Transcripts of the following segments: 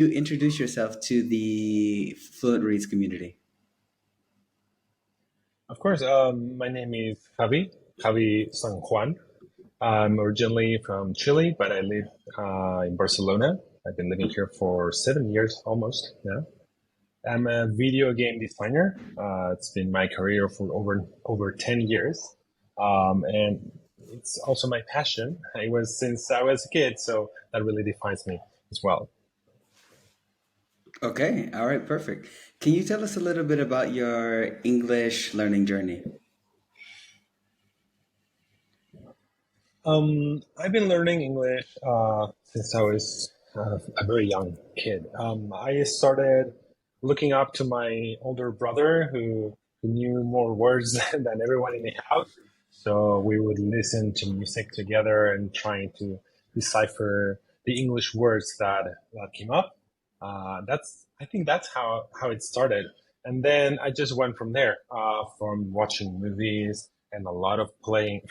you introduce yourself to the FluentReads community? Of course, my name is Javi San Juan. I'm originally from Chile, but I live in Barcelona. I've been living here for 7 years almost now. I'm a video game designer. It's been my career for over 10 years. And it's also my passion. It was since I was a kid, so that really defines me as well. Okay, all right, perfect. Can you tell us a little bit about your English learning journey? I've been learning English since I was a very young kid. I started looking up to my older brother who knew more words than everyone in the house. So we would listen to music together and trying to decipher the English words that came up. I think that's how it started. And then I just went from there, from watching movies and a lot of playing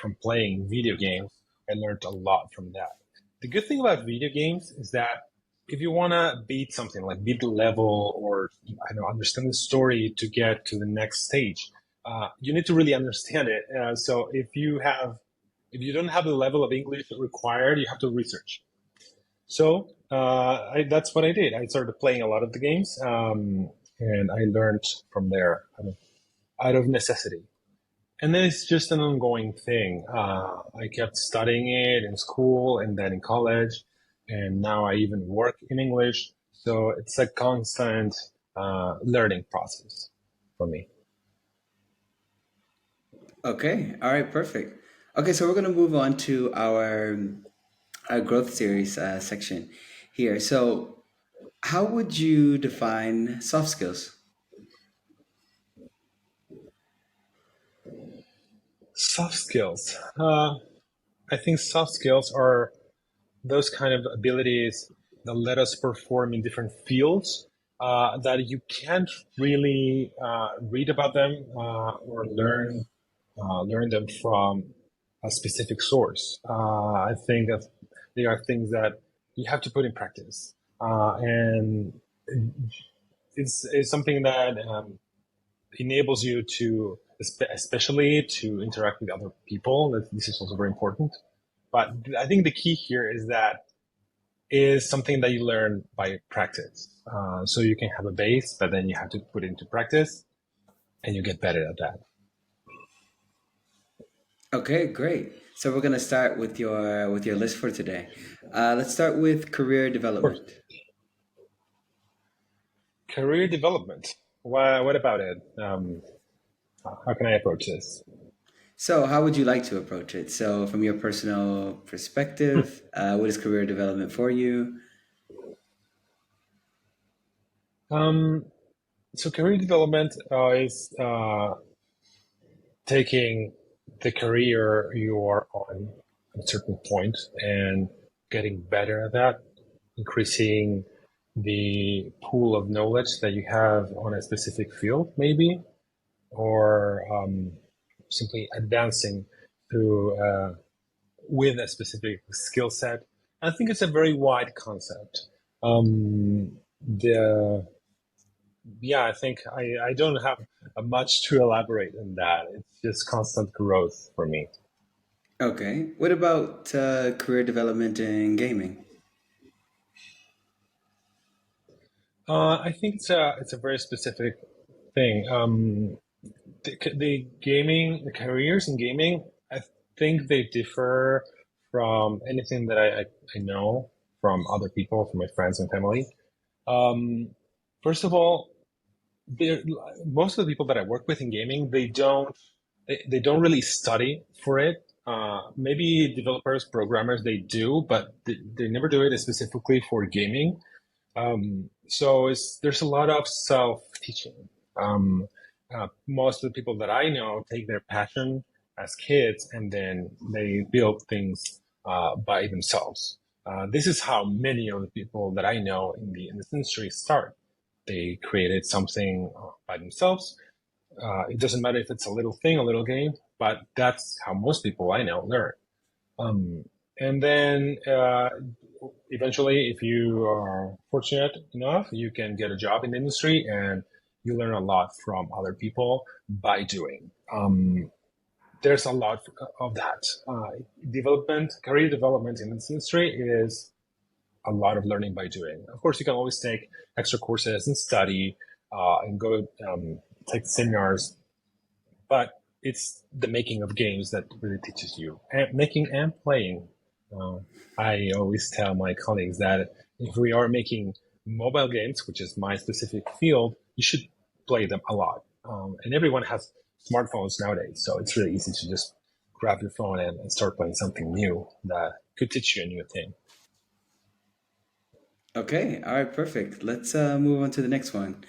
video games. I learned a lot from that. The good thing about video games is that if you want to beat something, like beat the level or I don't know, understand the story to get to the next stage, you need to really understand it. So if you don't have the level of English required, you have to research. So that's what I did. I started playing a lot of the games, and I learned from there out of necessity. And then it's just an ongoing thing. I kept studying it in school and then in college, and now I even work in English. So it's a constant learning process for me. Okay, all right, perfect. Okay, so we're going to move on to our growth series section here. So, how would you define soft skills? Soft skills. I think soft skills are those kind of abilities that let us perform in different fields that you can't really read about them or learn them from a specific source. I think that they are things that you have to put in practice, and it's something that enables you to, especially to interact with other people. This is also very important. But I think the key here is that is something that you learn by practice. So you can have a base, but then you have to put it into practice, and you get better at that. Okay, great. So we're going to start with your list for today. Let's start with career Of course, development. career development. What about it? How can I approach this? So, how would you like to approach it? So, from your personal perspective, what is career development for you? Um, so career development is taking the career you are on at a certain point and getting better at that, increasing the pool of knowledge that you have on a specific field, maybe, or simply advancing through with a specific skill set. I think it's a very wide concept. The Yeah, I think I don't have much to elaborate on that. It's just constant growth for me. Okay. What about career development in gaming? I think it's a very specific thing. The careers in gaming, I think they differ from anything that I know from other people, from my friends and family. Um, First of all, there- most of the people that I work with in gaming, they don't really study for it. Maybe developers, programmers, they do, but they never do it specifically for gaming. There's a lot of self-teaching. Most of the people that I know take their passion as kids and then they build things by themselves. This is how many of the people that I know in this industry start. They created something by themselves. It doesn't matter if it's a little thing, a little game, but that's how most people I know learn. Um, and then eventually, if you are fortunate enough, you can get a job in the industry and you learn a lot from other people by doing. There's a lot of that. Career development in this industry is a lot of learning by doing. Of course, you can always take extra courses and study and go take seminars, but it's the making of games that really teaches you and making and playing. Uh, I always tell my colleagues that if we are making mobile games, which is my specific field, you should play them a lot. And everyone has smartphones nowadays, so it's really easy to just grab your phone and start playing something new that could teach you a new thing. Okay, all right, perfect. Let's move on to the next one.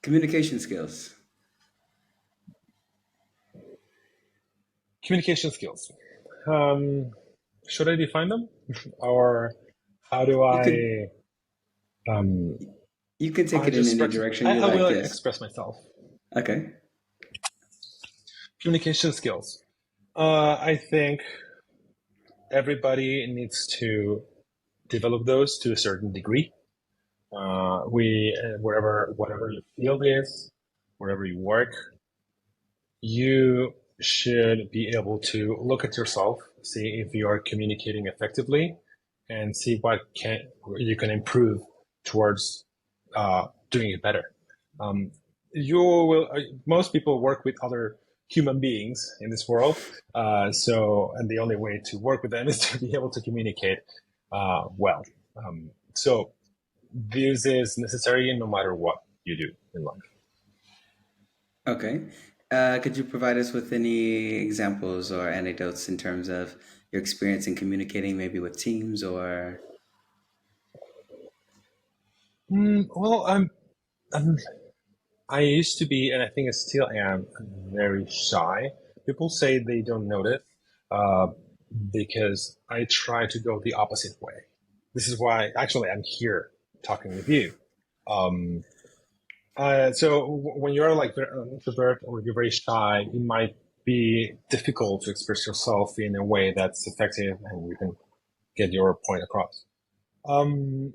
Communication skills. Communication skills. Um, should I define them, or how do You could um, you can take I it in just any practice? direction you I will like. Yes. express myself. Okay. Communication skills. I think everybody needs to develop those to a certain degree. We wherever whatever your field is, wherever you work, you should be able to look at yourself, see if you are communicating effectively, and see what can you can improve towards doing it better. Um, you will. Most people work with other human beings in this world, and the only way to work with them is to be able to communicate well. So this is necessary no matter what you do in life. Okay. Could you provide us with any examples or anecdotes in terms of your experience in communicating, maybe with teams or? Well, I'm I used to be, and I think I still am, very shy. People say they don't notice uh, because I try to go the opposite way. This is why, actually, I'm here talking with you. Um, when you're like an introvert or you're very shy, it might be difficult to express yourself in a way that's effective and you can get your point across. Um,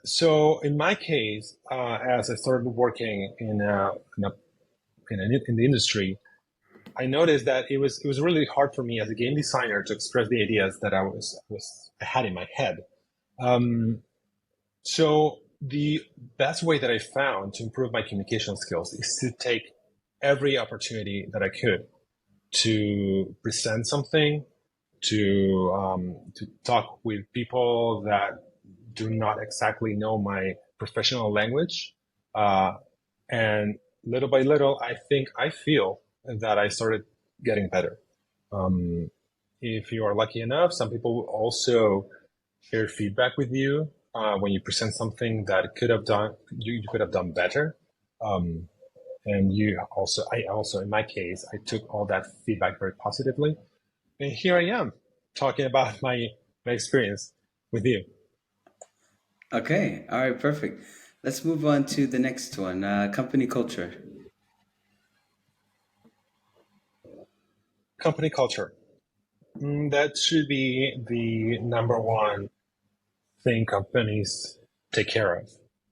so in my case, as I started working in the industry, I noticed that it was really hard for me as a game designer to express the ideas that I had in my head. Um, so the best way that I found to improve my communication skills is to take every opportunity that I could to present something, to talk with people that do not exactly know my professional language, uh, and little by little, I feel that I started getting better. Um, if you are lucky enough, some people will also share feedback with you when you present something that you could have done better. Um, and I also, in my case, I took all that feedback very positively, and here I am talking about my experience with you. Okay, all right, perfect. Let's move on to the next one. Company culture. Company culture. That should be the number one thing companies take care of.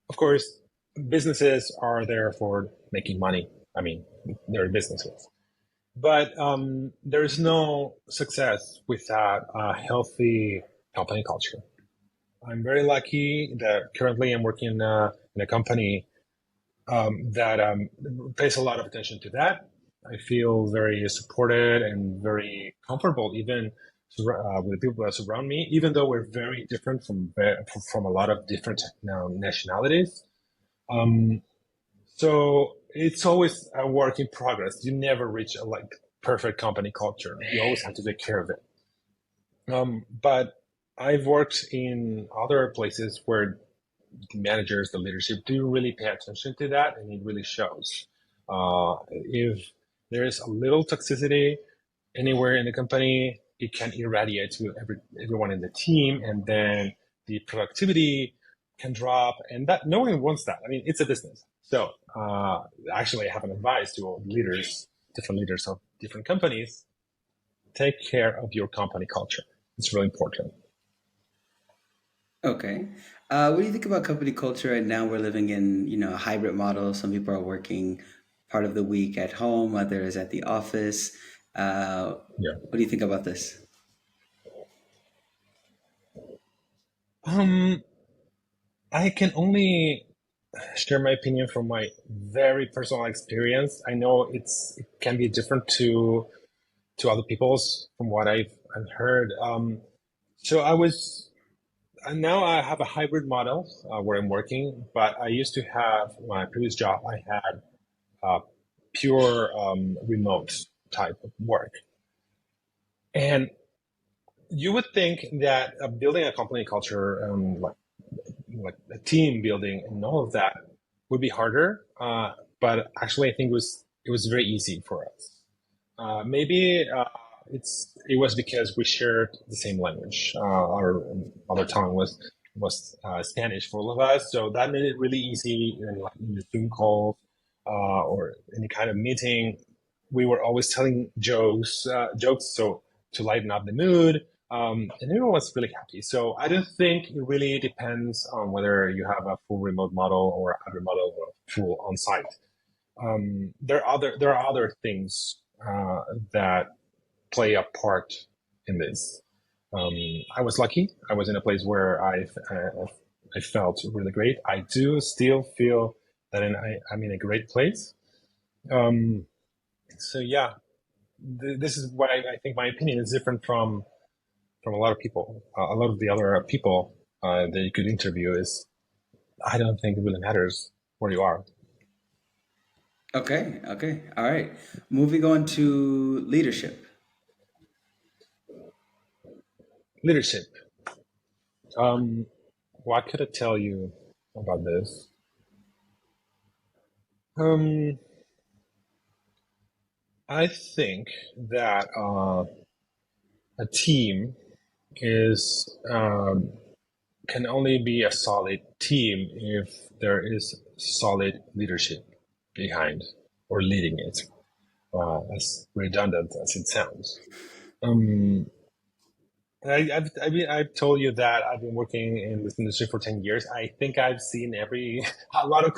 Of course, businesses are there for making money. I mean, they're businesses. But there's no success without a healthy company culture. I'm very lucky that currently I'm working in a company that pays a lot of attention to that. I feel very supported and very comfortable, even with the people that surround me, even though we're very different from a lot of different nationalities. Um, so it's always a work in progress. You never reach a like perfect company culture. You always have to take care of it. But I've worked in other places where the managers, the leadership do really pay attention to that, and it really shows. If there is a little toxicity anywhere in the company, it can irradiate to everyone in the team, and then the productivity can drop, and that no one wants that. I mean, it's a business. So actually, I have an advice to all leaders, different leaders of different companies: take care of your company culture. It's really important. Okay. What do you think about company culture? And now we're living in, a hybrid model. Some people are working part of the week at home, others at the office. Yeah. What do you think about this? Um, I can only share my opinion from my very personal experience. I know it can be different to other people's from what I've heard. So I was now I have a hybrid model where I'm working, but I used to have my previous job. I had pure remote type of work, and you would think that building a company culture, like a team building and all of that, would be harder. But actually, I think it was very easy for us. Maybe it was because we shared the same language. Our mother tongue was Spanish for all of us, so that made it really easy. And like in the Zoom calls or any kind of meeting, we were always telling jokes, so to lighten up the mood. And everyone was really happy. So I don't think it really depends on whether you have a full remote model or a hybrid model or full on site. There are other things that play a part in this. I was lucky. I was in a place where I felt really great. I do still feel that I'm in a great place. Um, so yeah, this is what I think. My opinion is different from a lot of people. A lot of the other people that you could interview is I don't think it really matters where you are. Okay. Okay. All right. Moving on to leadership. Leadership. Um, what could I tell you about this? Um, I think that a team is can only be a solid team if there is solid leadership behind or leading it. As redundant as it sounds. Um, I've told you that I've been working in this industry for 10 years. I think I've seen a lot of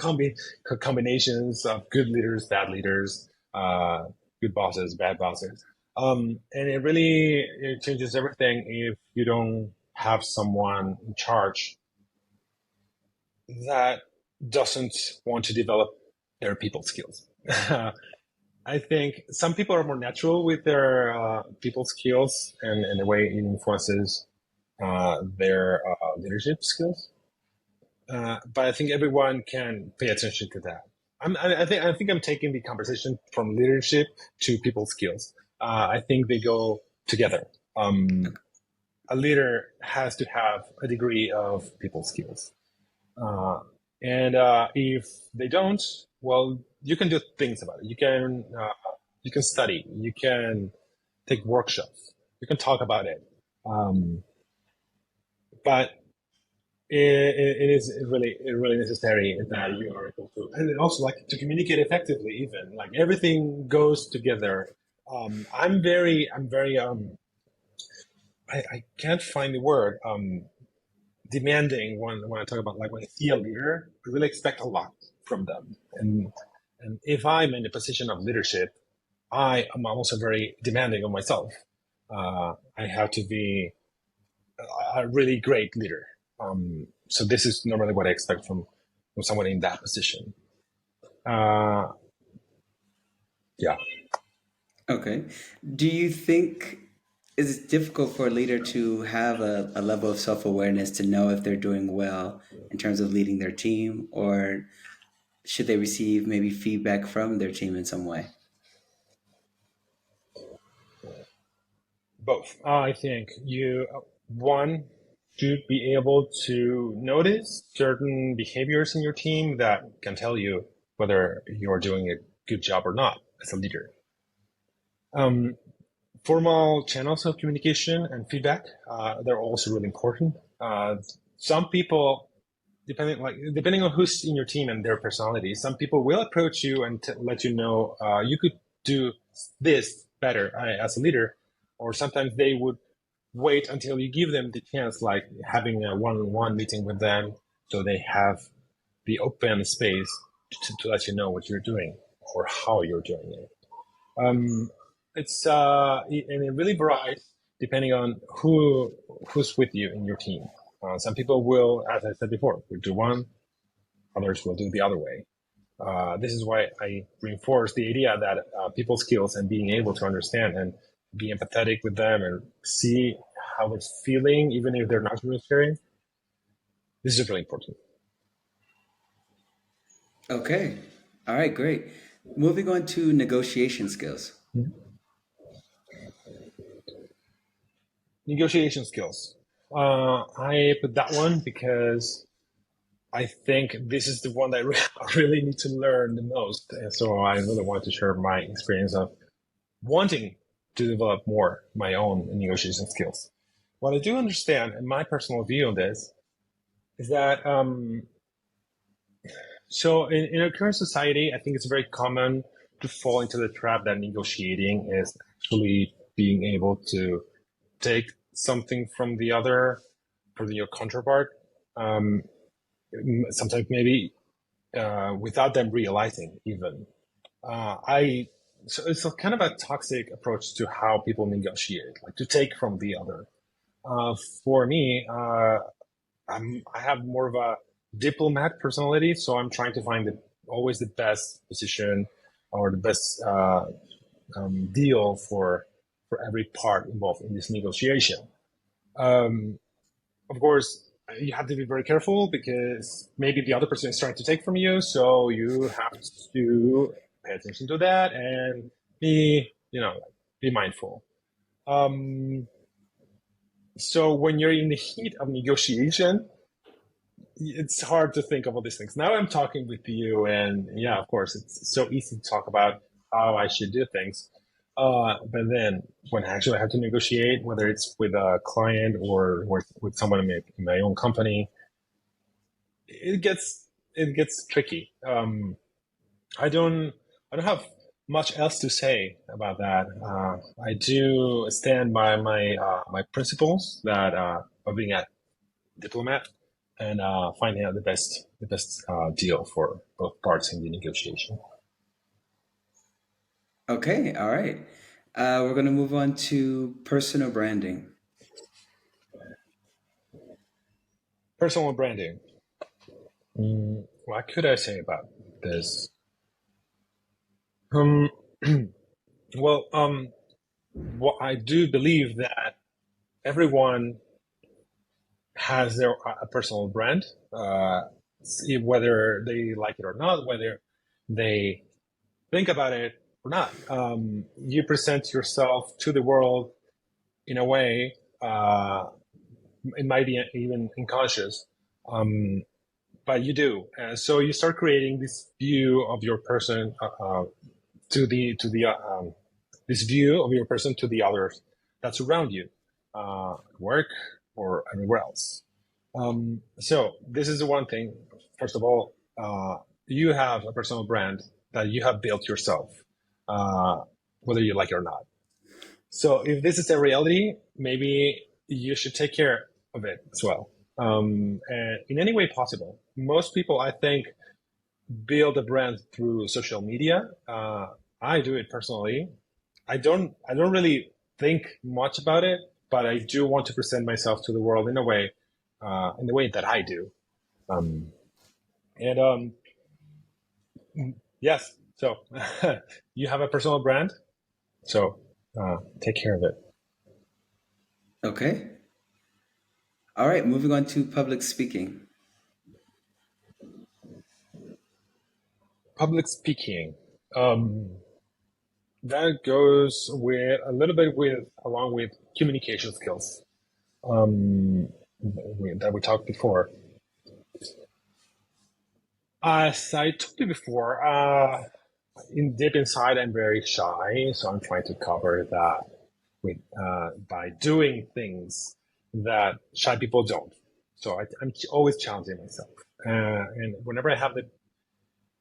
combinations of good leaders, bad leaders, good bosses, bad bosses. And it changes everything if you don't have someone in charge that doesn't want to develop their people skills. I think some people are more natural with their people skills and the way it influences their leadership skills. But I think everyone can pay attention to that. I think I'm taking the conversation from leadership to people skills. I think they go together. A leader has to have a degree of people skills. Uh, and if they don't, well, you can do things about it. You can study. You can take workshops. You can talk about it. But it is really necessary that you are able to, and also like to communicate effectively. Even like everything goes together. I'm very I can't find the word demanding when I talk about like when I see a leader, I really expect a lot from them. And if I'm in a position of leadership, I am also very demanding of myself. I have to be a really great leader. So this is normally what I expect from someone in that position. Uh, yeah. Okay. Do you think is it difficult for a leader to have a level of self awareness to know if they're doing well in terms of leading their team, or should they receive maybe feedback from their team in some way? Both. I think you one should be able to notice certain behaviors in your team that can tell you whether you're doing a good job or not as a leader. Um, Formal channels of communication and feedback, they're also really important. Some people, depending on who's in your team and their personality, some people will approach you and let you know you could do this better as a leader, or sometimes they would wait until you give them the chance, like having a one-on-one meeting with them, so they have the open space to let you know what you're doing or how you're doing it. Um, it's and it really varies depending on who's with you in your team. Some people will, as I said before, will do one, others will do the other way. This is why I reinforce the idea that people skills and being able to understand and be empathetic with them and see how they're feeling, even if they're not really sharing. This is really important. Okay. All right, great. Moving on to negotiation skills. Negotiation skills. I put that one because I think this is the one that I really need to learn the most. And so I really want to share my experience of wanting to develop more my own negotiation skills. What I do understand, and my personal view on this, is that in our current society, I think it's very common to fall into the trap that negotiating is actually being able to take something from the other, from your counterpart, um, sometimes maybe without them realizing even. I So it's a kind of a toxic approach to how people negotiate, like to take from the other. Uh, for me, I have more of a diplomat personality, so I'm trying to find always the best position or the best deal for every part involved in this negotiation. Um, of course, you have to be very careful because maybe the other person is trying to take from you, so you have to pay attention to that and be mindful. Um, so when you're in the heat of negotiation, it's hard to think of all these things. Now I'm talking with you, and yeah, of course, it's so easy to talk about how I should do things. But then when I actually have to negotiate, whether it's with a client or with someone in my own company, it gets tricky. I don't have much else to say about that. I do stand by my principles that of being a diplomat and finding out the best deal for both parts in the negotiation. Okay, all right. We're going to move on to personal branding. Personal branding. What could I say about this? Um, well, what I do believe that everyone has their a personal brand, whether they like it or not, whether they think about it or not. You present yourself to the world in a way. It might be even unconscious, um, but you do. So you start creating this view of your person to the this view of your person to the others that's around you, at work or anywhere else. So this is the one thing. First of all, you have a personal brand that you have built yourself, uh, whether you like it or not. So if this is a reality, maybe you should take care of it as well. And in any way possible. Most people, I think, build a brand through social media. I do it personally. I don't really think much about it, but I do want to present myself to the world in the way that I do. Um, and yes, so you have a personal brand, so take care of it. Okay. All right, moving on to public speaking. Public speaking. Um, that goes with a little bit with along with communication skills that we talked before. As I told you before, in deep inside, I'm very shy, so I'm trying to cover that with by doing things that shy people don't. So I'm always challenging myself, and whenever I have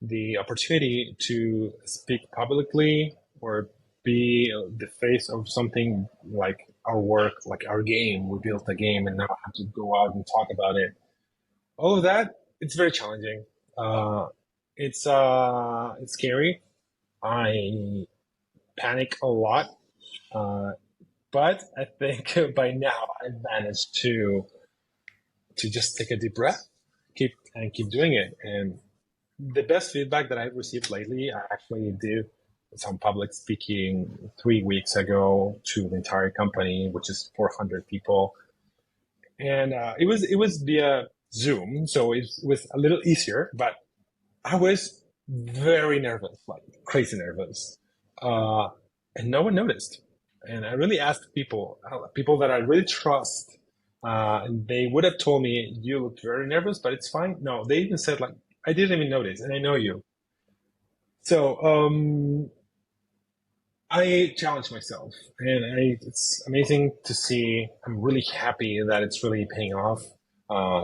the opportunity to speak publicly or be the face of something like our work, like our game. We built a game and now I have to go out and talk about it. All of that, it's very challenging. Uh, it's scary. I panic a lot, uh, but I think by now I've managed to just take a deep breath, keep doing it. And the best feedback that I've received lately, I actually did some public speaking 3 weeks ago to the entire company, which is 400 people, and it was via Zoom, so it was a little easier. But I was very nervous, like crazy nervous, uh, and no one noticed. And I really asked people that I really trust, and they would have told me, "You look very nervous, but it's fine." No, they even said like, "I didn't even notice, and I know you." So I challenge myself, and it's amazing to see. I'm really happy that it's really paying off.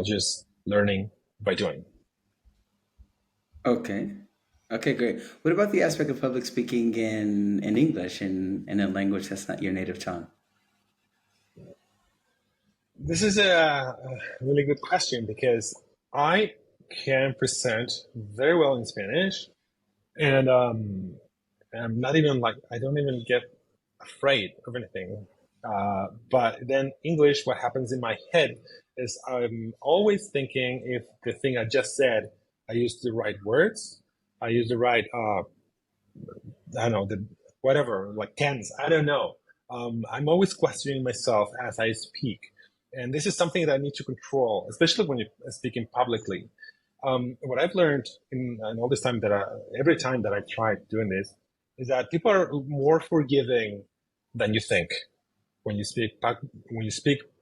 Just learning by doing. Okay. Okay, great. What about the aspect of public speaking in English in a language that's not your native tongue? This is a really good question because I can present very well in Spanish, and I'm not even like I don't even get afraid of anything. But then English, what happens in my head is I'm always thinking if the thing I just said, I used the right words, I used the right, I don't know, the whatever, like tense, I don't know. I'm always questioning myself as I speak. And this is something that I need to control, especially when you're speaking publicly. What I've learned in all this time every time that I try doing this, is that people are more forgiving than you think when you speak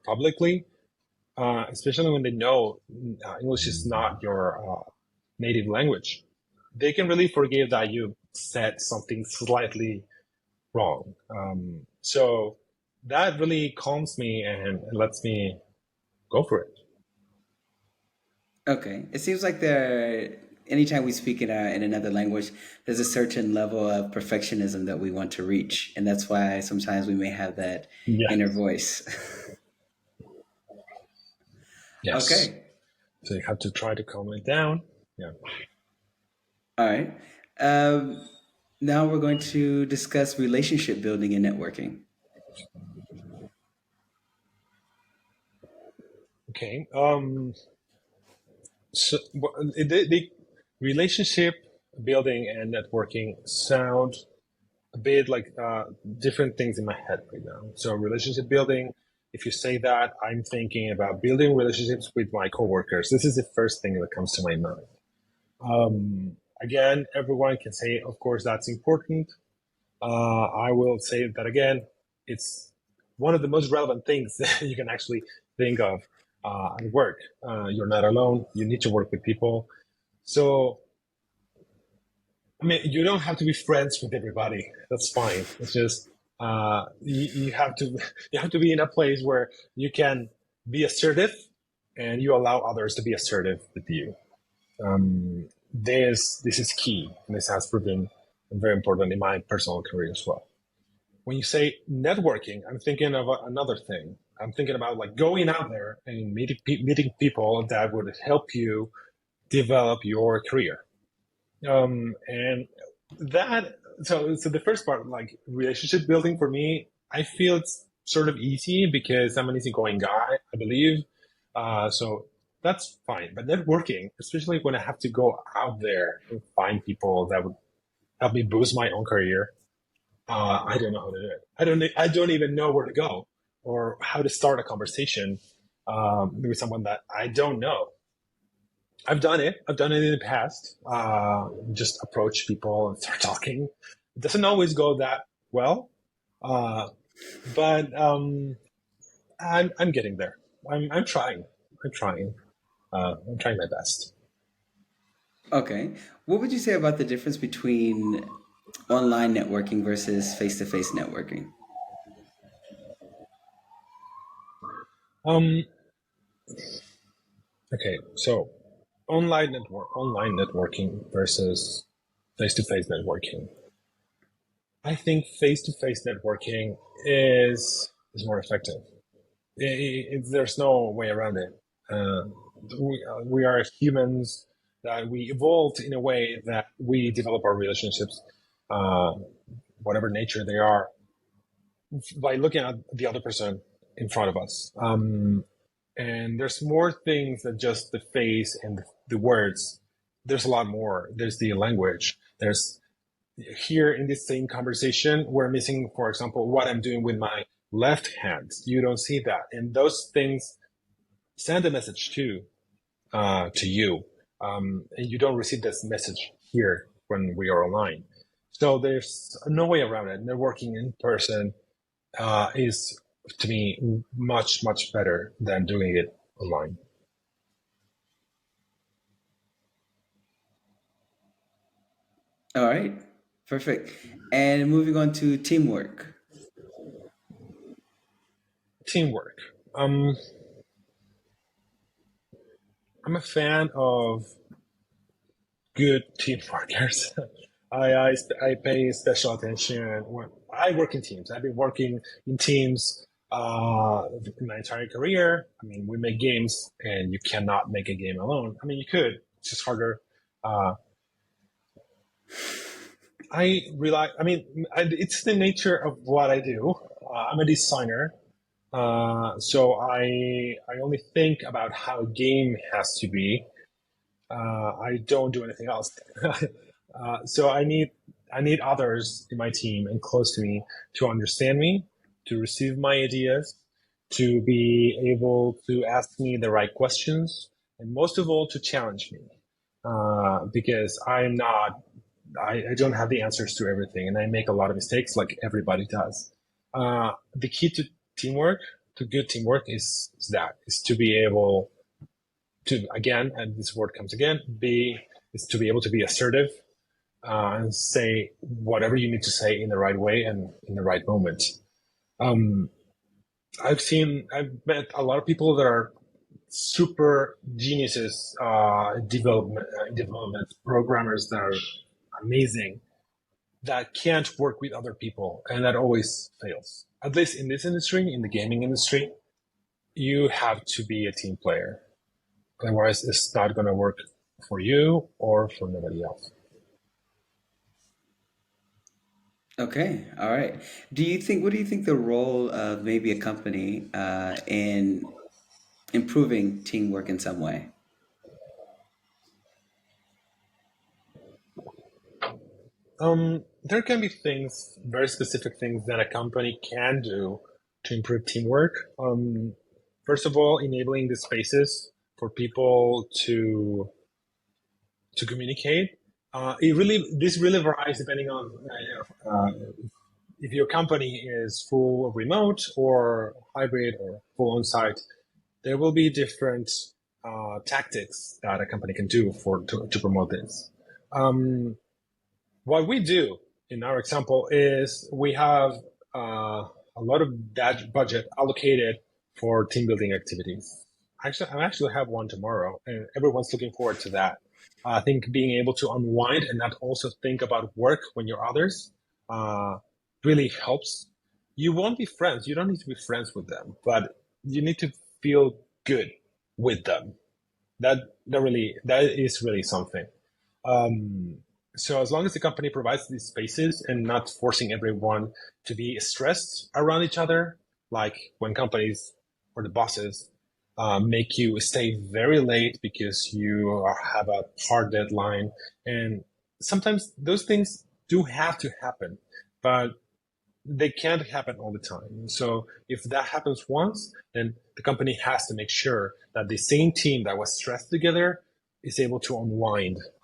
publicly, especially when they know English is not your native language. They can really forgive that you said something slightly wrong. So that really calms me and lets me go for it. Okay. It seems like anytime we speak in another language, there's a certain level of perfectionism that we want to reach. And that's why sometimes we may have that inner Yes. voice. Yes. Okay. So you have to try to calm it down. Yeah. All right. Um, Now we're going to discuss relationship building and networking. Okay. So the relationship building and networking sound a bit like different things in my head right now. So relationship building, if you say that, I'm thinking about building relationships with my coworkers. This is the first thing that comes to my mind. Again, everyone can say, of course, that's important. I will say that again, it's one of the most relevant things that you can actually think of at work. You're not alone. You need to work with people. So I mean, you don't have to be friends with everybody. That's fine. It's just you have to you have to be in a place where you can be assertive and you allow others to be assertive with you. This is key, and this has proven very important in my personal career as well. When you say networking, I'm thinking of another thing. I'm thinking about like going out there and meeting people that would help you develop your career. And that so the first part, like relationship building for me, I feel it's sort of easy because I'm an easygoing guy, I believe. So that's fine. But networking, especially when I have to go out there and find people that would help me boost my own career, I don't know how to do it. I don't even know where to go or how to start a conversation with someone that I don't know. I've done it. I've done it in the past. Just approach people and start talking. It doesn't always go that well, uh, but I'm getting there. I'm trying. I'm trying. I'm trying my best. Okay. What would you say about the difference between online networking versus face to face networking? Um, okay, so online networking versus face to face networking. I think face to face networking is. is more effective. There's no way around it. We are humans that we evolved in a way that we develop our relationships, uh, whatever nature they are, by looking at the other person in front of us. And there's more things than just the face and the words. There's a lot more. There's the language. There's here in this same conversation, we're missing, for example, what I'm doing with my left hand. You don't see that. And those things send a message to you. And you don't receive this message here when we are online. So there's no way around it. Networking in person is, to me, much, much better than doing it online. All right, perfect. And moving on to teamwork. Teamwork. Um, I'm a fan of good team partners. I pay special attention when I work in teams. I've been working in teams my entire career. I mean, we make games, and you cannot make a game alone. I mean, you could. It's just harder. Uh, I rely. I mean, it's the nature of what I do. I'm a designer, so I only think about how a game has to be. I don't do anything else. So I need others in my team and close to me to understand me, to receive my ideas, to be able to ask me the right questions, and most of all to challenge me. Because I don't have the answers to everything, and I make a lot of mistakes, like everybody does. The key to teamwork, to good teamwork, is to be able to, again, and this word comes again, is to be able to be assertive, and say whatever you need to say in the right way and in the right moment. Um, I've met a lot of people that are super geniuses, development programmers that are amazing, that can't work with other people, and that always fails. At least in this industry, in the gaming industry, you have to be a team player. Otherwise, it's not going to work for you or for nobody else. Okay, all right. What do you think the role of maybe a company in improving teamwork in some way? There can be things, very specific things that a company can do to improve teamwork. First of all, enabling the spaces for people to communicate. This really varies depending on if your company is full remote or hybrid or full on site. There will be different tactics that a company can do to promote this. Um, what we do in our example is we have a lot of that budget allocated for team building activities. Actually, I actually have one tomorrow, and everyone's looking forward to that. I think being able to unwind and not also think about work when you're others uh, really helps. You won't be friends. You don't need to be friends with them, but you need to feel good with them. That is really something. Um, so as long as the company provides these spaces and not forcing everyone to be stressed around each other, like when companies or the bosses make you stay very late because have a hard deadline, and sometimes those things do have to happen, but they can't happen all the time. So if that happens once, then the company has to make sure that the same team that was stressed together is able to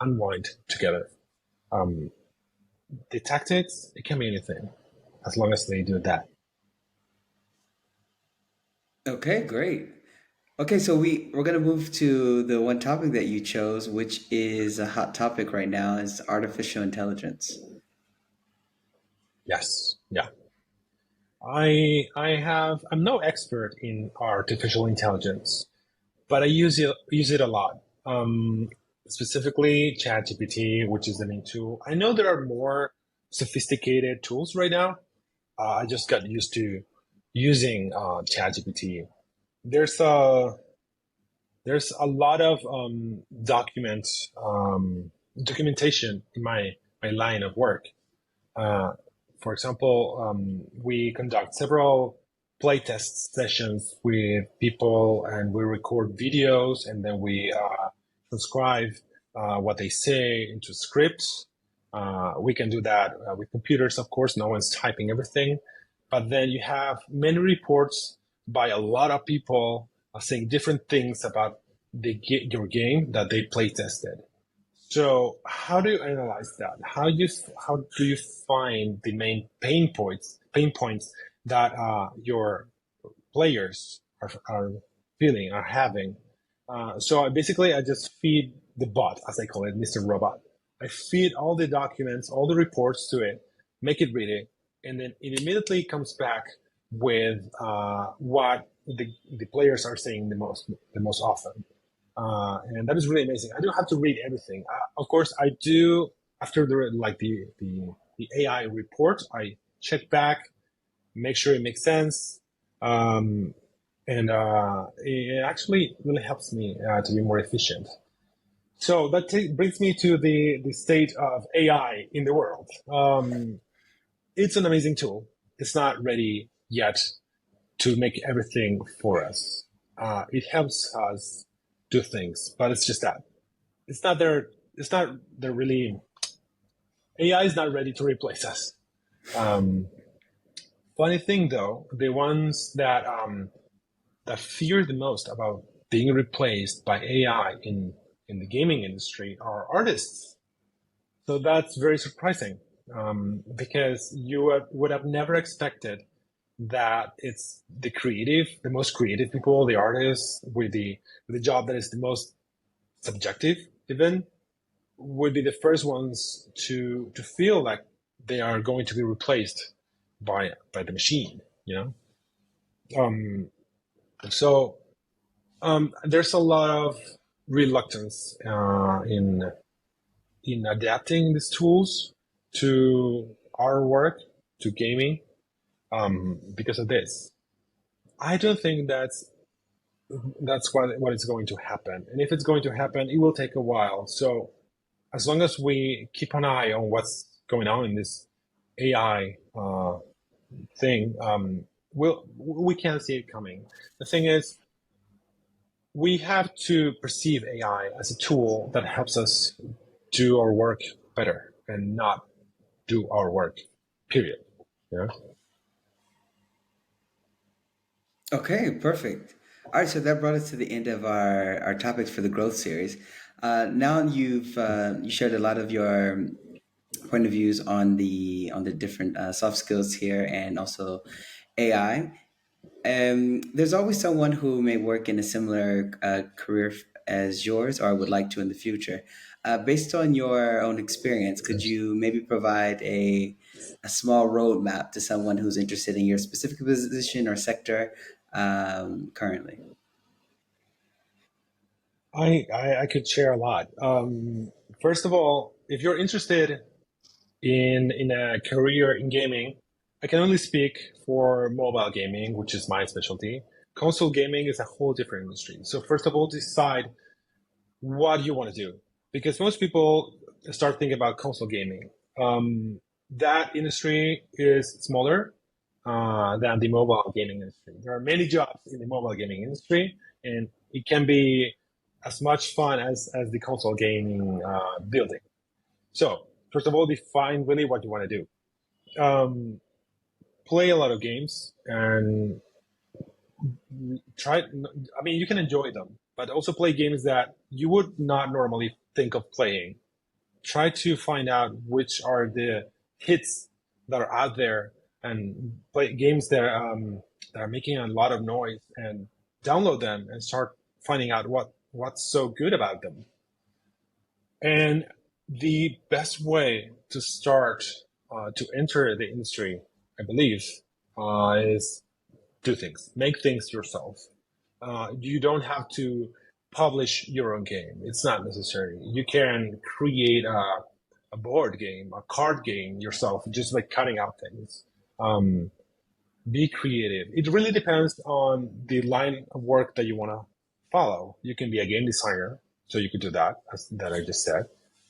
unwind together. Um, the tactics, it can be anything, as long as they do that. Okay, great. Okay, so we're gonna move to the one topic that you chose, which is a hot topic right now, is artificial intelligence. Yes, yeah. I'm no expert in artificial intelligence, but I use it a lot. Specifically, ChatGPT, which is the main tool. I know there are more sophisticated tools right now. I just got used to using ChatGPT. There's a there's a lot of documentation in my line of work. Uh, for example, we conduct several playtest sessions with people, and we record videos, and then we transcribe what they say into scripts. We can do that with computers, of course. No one's typing everything, but then you have many reports by a lot of people saying different things about your game that they play tested. So how do you analyze that? How do you find the main pain points that your players are feeling, are having? Basically, I just feed the bot, as I call it, Mr. Robot. I feed all the documents, all the reports to it, make it read it, and then it immediately comes back with what the players are saying the most often. And that is really amazing. I don't have to read everything. Of course, I do after the AI report. I check back, make sure it makes sense, um, and it actually really helps me to be more efficient. So that brings me to the state of AI in the world. It's an amazing tool. It's not ready yet to make everything for us. It helps us do things, but it's just that it's not there. It's not there really. AI is not ready to replace us. Um, Funny thing though, the ones that fear the most about being replaced by AI in the gaming industry are artists. So that's very surprising because you would have never expected that it's the most creative people, the artists with the job that is the most subjective, even would be the first ones to feel like they are going to be replaced by the machine. You know, um, so there's a lot of reluctance in adapting these tools to our work, to gaming, because of this. I don't think that's what is going to happen, and if it's going to happen, it will take a while. So as long as we keep an eye on what's going on in this AI thing, we can see it coming. The thing is, we have to perceive AI as a tool that helps us do our work better and not do our work. Period. Yeah. Okay, perfect. All right, so that brought us to the end of our topics for the growth series. Now you shared a lot of your point of views on the different soft skills here and also AI. There's always someone who may work in a similar career as yours or would like to in the future. Based on your own experience, could you maybe provide a small roadmap to someone who's interested in your specific position or sector currently? I could share a lot. First of all, if you're interested in a career in gaming, I can only speak for mobile gaming, which is my specialty. Console gaming is a whole different industry. So first of all, decide what you want to do, because most people start thinking about console gaming. That industry is smaller than the mobile gaming industry. There are many jobs in the mobile gaming industry, and it can be as much fun as the console gaming building. So, first of all, define really what you want to do. Play a lot of games and try. I mean, you can enjoy them, but also play games that you would not normally think of playing. Try to find out which are the hits that are out there and play games that are making a lot of noise and download them and start finding out what's so good about them. And the best way to start to enter the industry, I believe, is do things, make things yourself. You don't have to publish your own game. It's not necessary. You can create a board game, a card game yourself, just by cutting out things. Um, Be creative. It really depends on the line of work that you want to follow. You can be a game designer, so you could do that, as that I just said.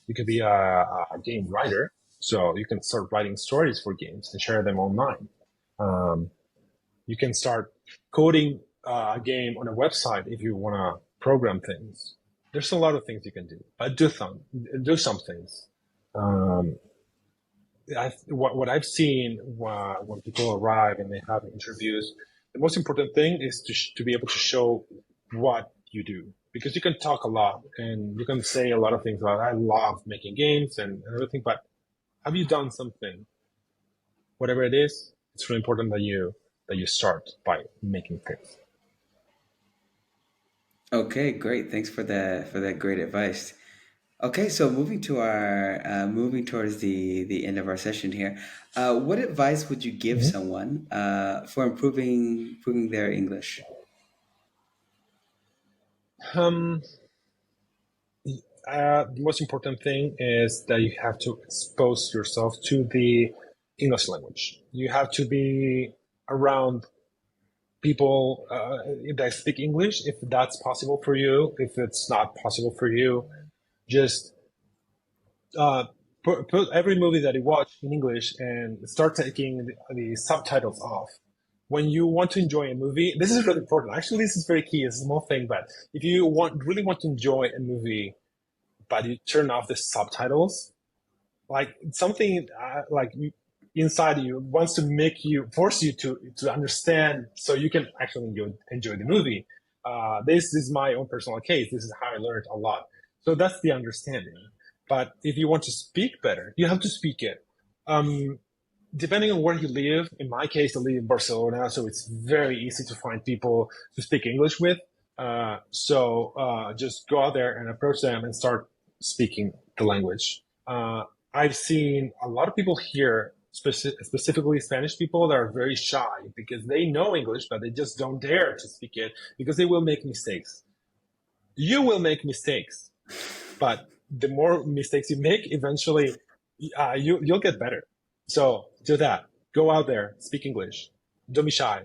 You could be a game writer, so you can start writing stories for games and share them online. Um, you can start coding a game on a website if you want to program things. There's a lot of things you can do, but do some things. Um, what I've seen when people arrive and they have interviews, the most important thing is to be able to show what you do, because you can talk a lot and you can say a lot of things about I love making games and everything, but have you done something? Whatever it is, it's really important that you start by making things. Okay, great. Thanks for that great advice. Okay, so moving towards the end of our session here, what advice would you give Mhm. someone for improving their English? Um, the most important thing is that you have to expose yourself to the English language. You have to be around people that speak English if that's possible for you. If it's not possible for you, just uh, put every movie that you watch in English and start taking the subtitles off. When you want to enjoy a movie, this is really important. Actually, this is very key. It's a small thing, but if you really want to enjoy a movie, but you turn off the subtitles, like something like inside you wants to make you force you to understand so you can actually enjoy the movie. This is my own personal case. This is how I learned a lot. So that's the understanding. But if you want to speak better, you have to speak it. Um, Depending on where you live, in my case, I live in Barcelona, so it's very easy to find people to speak English with. Just go out there and approach them and start speaking the language. I've seen a lot of people here, specifically Spanish people, that are very shy because they know English, but they just don't dare to speak it because they will make mistakes. You will make mistakes, but the more mistakes you make, eventually you'll get better. So do that. Go out there, speak English. Don't be shy.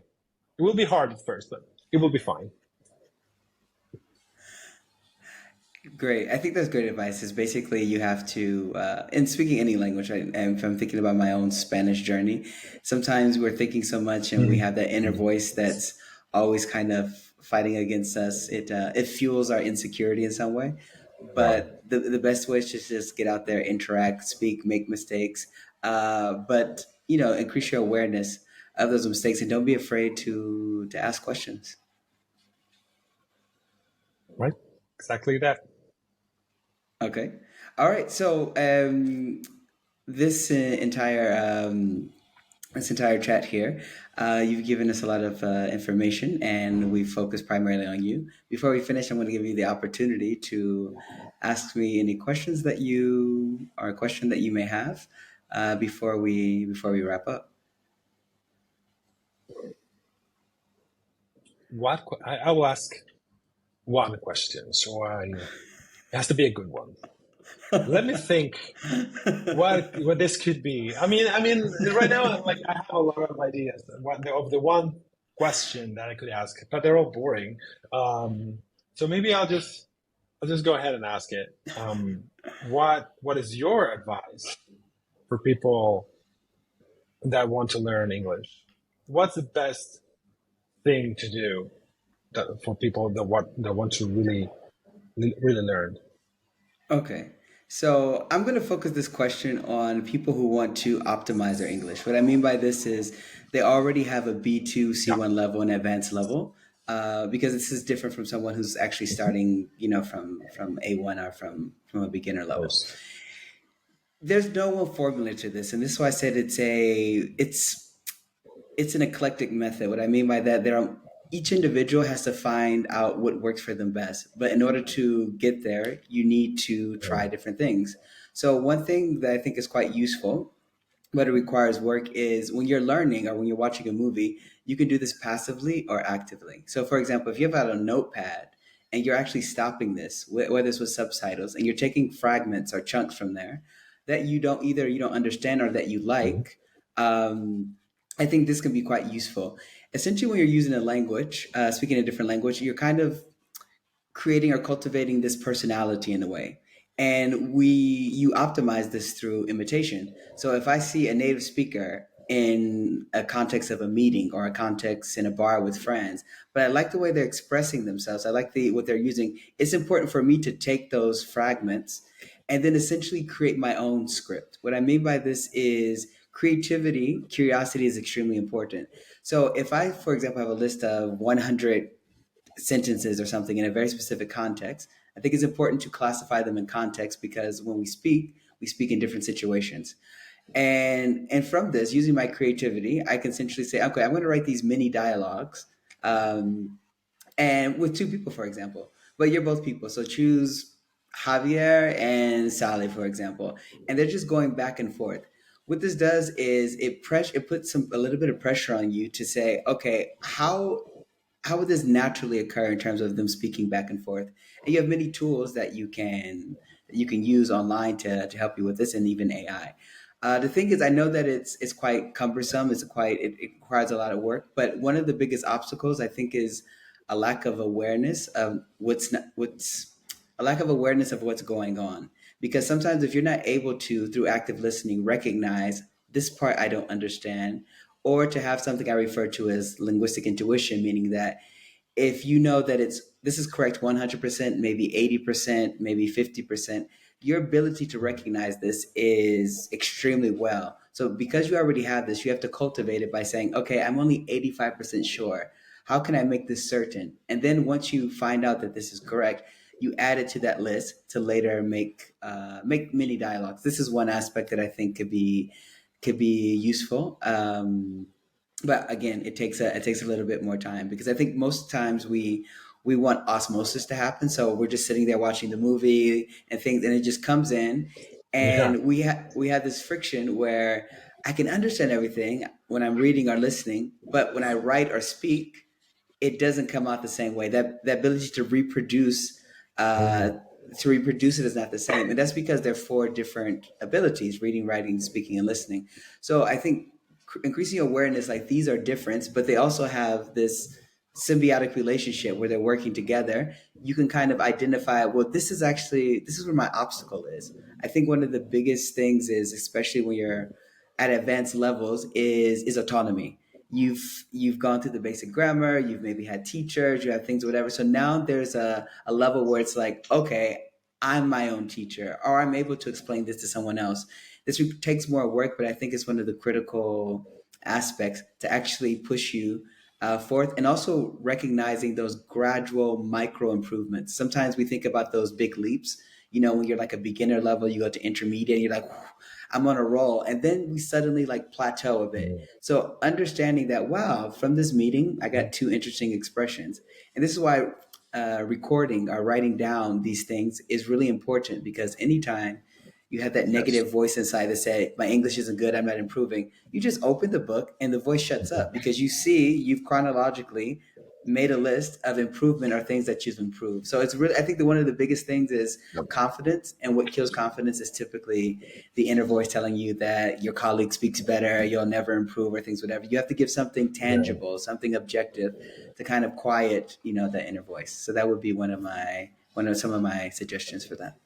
It will be hard at first, but it will be fine. Great. I think that's great advice. Is basically you have to, in speaking any language, right? And if I'm thinking about my own Spanish journey, sometimes we're thinking so much and we Mhm. have that inner Mhm. voice that's always kind of fighting against us. It fuels our insecurity in some way. Right. But the best way is to just get out there, interact, speak, make mistakes, but increase your awareness of those mistakes and don't be afraid to ask questions. Right. Exactly that. Okay. All right. So this this entire chat here, you've given us a lot of information, and we focused primarily on you. Before we finish, I'm going to give you the opportunity to ask me any questions that you or a question that you may have before we wrap up. I will ask one question, so it has to be a good one. Let me think what this could be. I mean, right now, like I have a lot of ideas of the one question that I could ask, but they're all boring. So maybe I'll just go ahead and ask it. What is your advice for people that want to learn English? What's the best thing to do for people that want to really learn? Okay. So I'm going to focus this question on people who want to optimize their English. What I mean by this is they already have a B2, Yeah. C1 level, and advanced level, because this is different from someone who's actually Mhm. starting, from A1 or from a beginner Of level. course. There's no one formula to this, and this is why I said it's an eclectic method. What I mean by that, each individual has to find out what works for them best. But in order to get there, you need to try Mm. different things. So one thing that I think is quite useful, but it requires work, is when you're learning or when you're watching a movie, you can do this passively or actively. So for example, if you have out a notepad and you're actually stopping this, whether it's with subtitles, and you're taking fragments or chunks from there that you don't understand or that you Mhm. like, um, I think this can be quite useful. Essentially, when you're using a language, speaking a different language, you're kind of creating or cultivating this personality in a way. And you optimize this through imitation. So if I see a native speaker in a context of a meeting or a context in a bar with friends, but I like the way they're expressing themselves, I like the what they're using, it's important for me to take those fragments and then essentially create my own script. What I mean by this is creativity, curiosity is extremely important. So if I, for example, have a list of 100 sentences or something in a very specific context, I think it's important to classify them in context because when we speak in different situations. And from this, using my creativity, I can essentially say, okay, I'm going to write these mini dialogues, and with two people, for example. But you're both people, so choose Javier and Sally, for example, and they're just going back and forth. What this does is it puts a little bit of pressure on you to say, okay, how would this naturally occur in terms of them speaking back and forth? And you have many tools that you can use online to help you with this, and even AI. The thing is, I know that it's quite cumbersome. It requires a lot of work. But one of the biggest obstacles I think is a lack of awareness of what's a lack of awareness of what's going on. Because sometimes if you're not able to, through active listening, recognize this part I don't understand, or to have something I refer to as linguistic intuition, meaning that if you know that it's this is correct 100%, maybe 80%, maybe 50%, your ability to recognize this is extremely well. So because you already have this, you have to cultivate it by saying, okay, I'm only 85% sure. How can I make this certain? And then once you find out that this is correct, you add it to that list to later make mini dialogues. This is one aspect that I think could be useful. But again, it takes a little bit more time because I think most times we want osmosis to happen. So we're just sitting there watching the movie and things, and it just comes in, Yeah. and we have this friction where I can understand everything when I'm reading or listening, but when I write or speak, it doesn't come out the same way. That ability uh, Mhm. to reproduce it is not the same, and that's because they're four different abilities: reading, writing, speaking, and listening. So I think increasing awareness, like these are different, but they also have this symbiotic relationship where they're working together. You can kind of identify, well, this is where my obstacle is. I think one of the biggest things is, especially when you're at advanced levels, is autonomy. You've gone through the basic grammar, you've maybe had teachers, you have things, whatever. So now there's a level where it's like, okay, I'm my own teacher, or I'm able to explain this to someone else. This takes more work, but I think it's one of the critical aspects to actually push you forth, and also recognizing those gradual micro improvements. Sometimes we think about those big leaps. You know, when you're like a beginner level, you go to intermediate, and you're like, I'm on a roll, and then we suddenly like plateau a bit. Mhm. So understanding that, wow, from this meeting, I got two interesting expressions, and this is why recording or writing down these things is really important because anytime you have that Yes. negative voice inside that say my English isn't good, I'm not improving, you just open the book and the voice shuts up Mhm. because you see you've chronologically made a list of improvement or things that you've improved. So it's really, I think that one of the biggest things is Yep. confidence, and what kills confidence is typically the inner voice telling you that your colleague speaks better, you'll never improve, or things whatever. You have to give something Yeah. tangible, something objective to kind of quiet, that inner voice. So that would be one of some of my suggestions for that.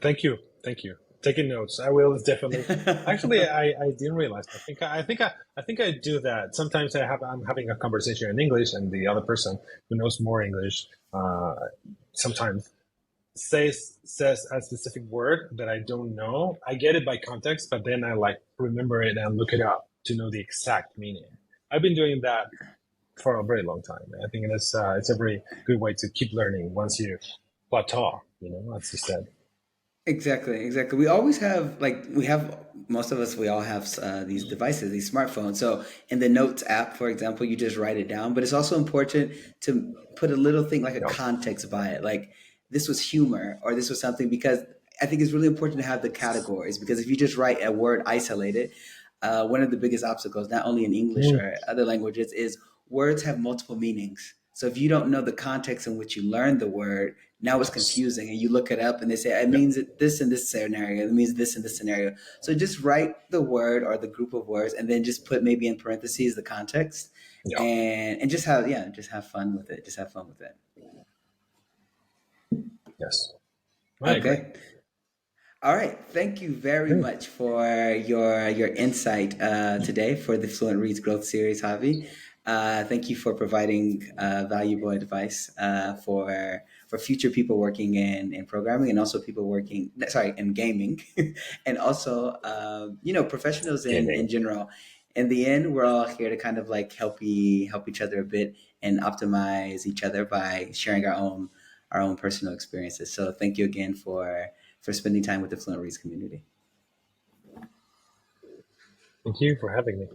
Thank you. Thank you. Taking notes. I will definitely. Actually, I didn't realize. I think I do that. Sometimes I'm having a conversation in English, and the other person who knows more English sometimes says a specific word that I don't know. I get it by context, but then I like remember it and look it up to know the exact meaning. I've been doing that for a very long time. I think it's a very good way to keep learning once you plateau. You know, as you said. Exactly, exactly. We always have like we have most of us. We all have these devices, these smartphones. So in the Notes app, for example, you just write it down. But it's also important to put a little thing like a Yep. context by it, like this was humor or this was something. Because I think it's really important to have the categories. Because if you just write a word isolated, one of the biggest obstacles, not only in English Mm, or other languages, is words have multiple meanings. So if you don't know the context in which you learned the word, now it's Yes. confusing, and you look it up and they say it Yeah. means this in this scenario, it means this in this scenario. So just write the word or the group of words and then just put maybe in parentheses the context, Yeah. and just have, yeah, just have fun with it. Just have fun with it. Yes. I agree. Okay. All right. Thank you very Great. much for your insight today for the Fluent Reads Growth Series, Javi. Thank you for providing valuable advice for future people working in programming, and also people working, sorry, in gaming, and also professionals in Gaming. general. In the end, we're all here to kind of like help each other a bit and optimize each other by sharing our own personal experiences. So thank you again for spending time with the Fluent Reads community. Thank you for having me.